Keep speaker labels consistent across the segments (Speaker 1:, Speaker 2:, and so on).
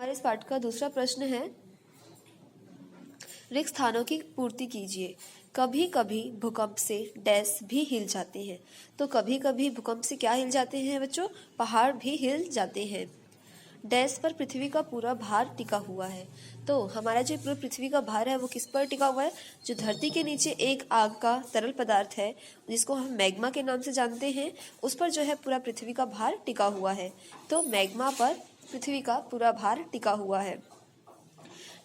Speaker 1: हमारे इस पाठ का दूसरा प्रश्न है, रिक्त स्थानों की पूर्ति कीजिए। कभी कभी भूकंप से डैश भी हिल जाते हैं। तो कभी कभी भूकंप से क्या हिल जाते हैं बच्चों? पहाड़ भी हिल जाते हैं। डैश पर पृथ्वी का पूरा भार टिका हुआ है। तो हमारा जो पूरी पृथ्वी का भार है वो किस पर टिका हुआ है? जो धरती के नीचे एक आग का तरल पदार्थ है जिसको हम मैग्मा के नाम से जानते हैं, उस पर जो है पूरा पृथ्वी का भार टिका हुआ है। तो मैग्मा पर पृथ्वी का पूरा भार टिका हुआ है।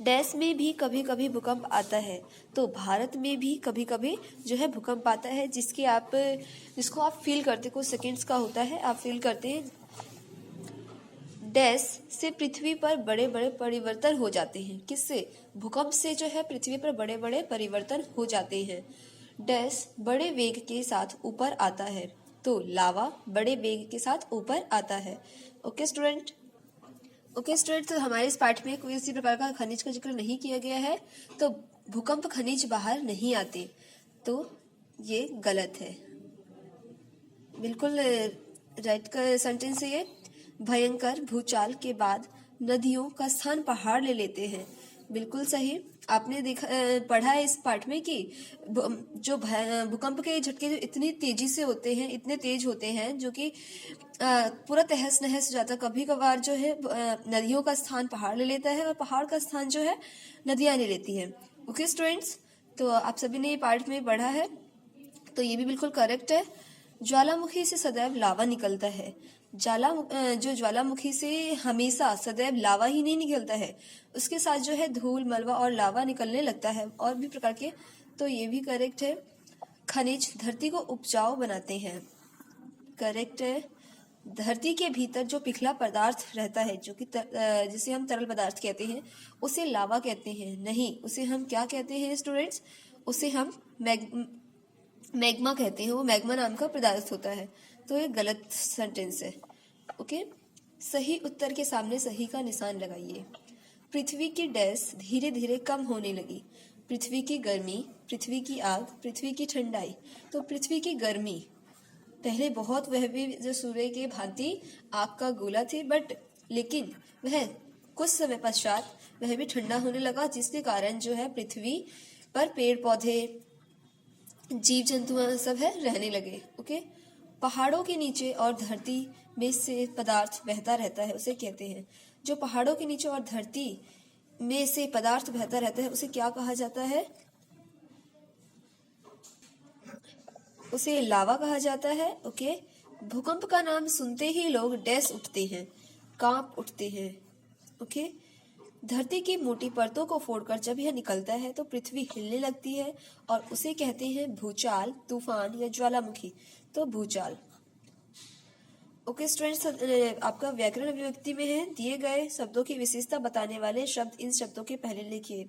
Speaker 1: डैश में भी कभी कभी भूकंप आता है। तो भारत में भी कभी कभी जो है भूकंप आता है जिसको आप फील करते, कुछ सेकंड्स का होता है, आप फील करते हैं। डैश से पृथ्वी पर बड़े बड़े परिवर्तन हो जाते हैं। किससे? भूकंप से जो है पृथ्वी पर बड़े बड़े परिवर्तन हो जाते हैं। डैश बड़े वेग के साथ ऊपर आता है। तो लावा बड़े वेग के साथ ऊपर आता है। ओके स्टूडेंट, तो हमारे इस पाठ में कोई इसी प्रकार का खनिज का जिक्र नहीं किया गया है। तो भूकंप खनिज बाहर नहीं आते, तो ये गलत है। बिल्कुल राइट का सेंटेंस है ये। भयंकर भूचाल के बाद नदियों का स्थान पहाड़ ले लेते हैं। बिल्कुल सही। आपने पढ़ा है इस पाठ में कि जो भूकंप के झटके जो इतनी तेजी से होते हैं, इतने तेज होते हैं, जो कि पूरा तहस नहस हो जाता है। कभी कभार जो है नदियों का स्थान पहाड़ ले लेता है और पहाड़ का स्थान जो है नदियां ले लेती हैं। ओके स्टूडेंट्स, तो आप सभी ने ये पाठ में पढ़ा है, तो ये भी बिल्कुल करेक्ट है। ज्वालामुखी से सदैव लावा निकलता है। जो ज्वालामुखी से हमेशा सदैव लावा ही नहीं निकलता है, उसके साथ जो है धूल, मलबा और लावा निकलने लगता है, और भी प्रकार के। तो ये भी करेक्ट है। खनिज धरती को उपजाऊ बनाते हैं। करेक्ट है। धरती के भीतर जो पिघला पदार्थ रहता है, जो कि जिसे हम तरल पदार्थ कहते हैं, उसे लावा कहते हैं। नहीं, उसे हम क्या कहते हैं स्टूडेंट्स? उसे हम मैग्मा कहते हैं। वो मैग्मा नाम का पदार्थ होता है। तो ये गलत सेंटेंस है। ओके, सही उत्तर के सामने सही का निशान लगाइए। पृथ्वी की डैश धीरे धीरे कम होने लगी। पृथ्वी की गर्मी, पृथ्वी की आग, पृथ्वी की ठंडाई। तो पृथ्वी की गर्मी, पहले बहुत वह भी जो सूर्य के भांति आग का गोला थी, लेकिन वह कुछ समय पश्चात वह भी ठंडा होने लगा, जिसके कारण जो है पृथ्वी पर पेड़ पौधे, जीव जंतु सब है रहने लगे। ओके, पहाड़ों के नीचे और धरती में से पदार्थ बहता रहता है, उसे कहते हैं। जो पहाड़ों के नीचे और धरती में से पदार्थ बहता रहता है, उसे क्या कहा जाता है? उसे लावा कहा जाता है। ओके, भूकंप का नाम सुनते ही लोग डैश उठते हैं, कांप उठते हैं। ओके, धरती की मोटी परतों को फोड़कर जब यह निकलता है तो पृथ्वी हिलने लगती है, और उसे कहते हैं भूचाल, तूफान या ज्वालामुखी। तो भूचाल। ओके स्टूडेंट्स, आपका व्याकरण अभिव्यक्ति में है दिए गए शब्दों की विशेषता बताने वाले शब्द इन शब्दों के पहले लिखिए।